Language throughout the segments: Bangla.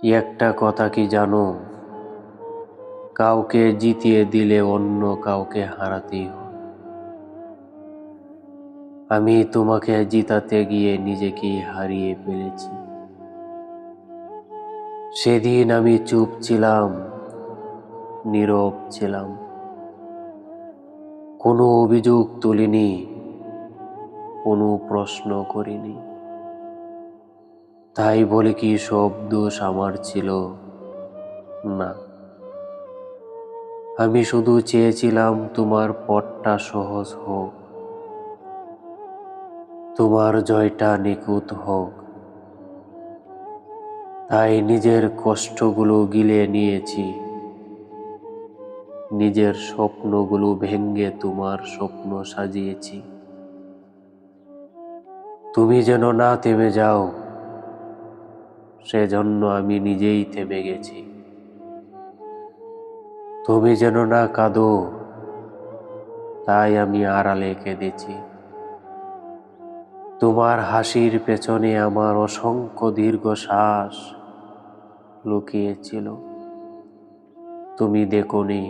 একটা কথা কি জানো, কাউকে জিতিয়ে দিলে অন্য কাউকে হারাতেই হয়। আমি তোমাকে জিতাতে গিয়ে নিজেকেই হারিয়ে ফেলেছি। সেদিন আমি চুপ ছিলাম, নীরব ছিলাম, কোনো অভিযোগ তুলিনি, কোনো প্রশ্ন করিনি। তাই বলে কি সব দোষ আমার ছিল? না, আমি শুধু চেয়েছিলাম তোমার পথটা সহজ হোক, তোমার জয়টা নিখুঁত হোক। তাই নিজের কষ্টগুলো গিলে নিয়েছি, নিজের স্বপ্নগুলো ভেঙে তোমার স্বপ্ন সাজিয়েছি। তুমি যেন না থেমে যাও, সেজন্য আমি নিজেই থেমে গেছি। তুমি যেন না কাঁদো, তাই আমি আড়ালে কেঁদেছি। তোমার হাসির পেছনে আমার অসংখ্য দীর্ঘশ্বাস লুকিয়েছিল। তুমি দেখোনি,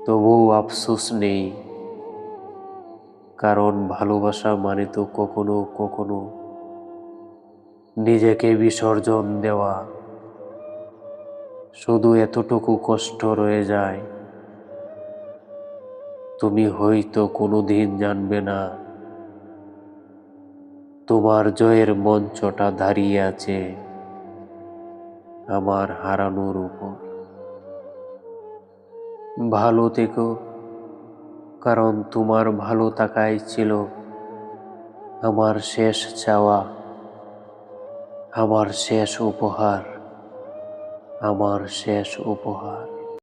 তবুও আফসোস নেই, কারণ ভালোবাসা মানে তো কখনো কখনো নিজেকে বিসর্জন দেওয়া। শুধু এতটুকু কষ্ট রয়ে যায়, তুমি হয়তো কোনোদিন জানবে না তোমার জয়ের মঞ্চটা দাঁড়িয়ে আছে আমার হারানোর উপর। ভালো থেকো, কারণ তোমার ভালো থাকাই ছিল আমার শেষ চাওয়া, আমার শেষ উপহার, আমার শেষ উপহার।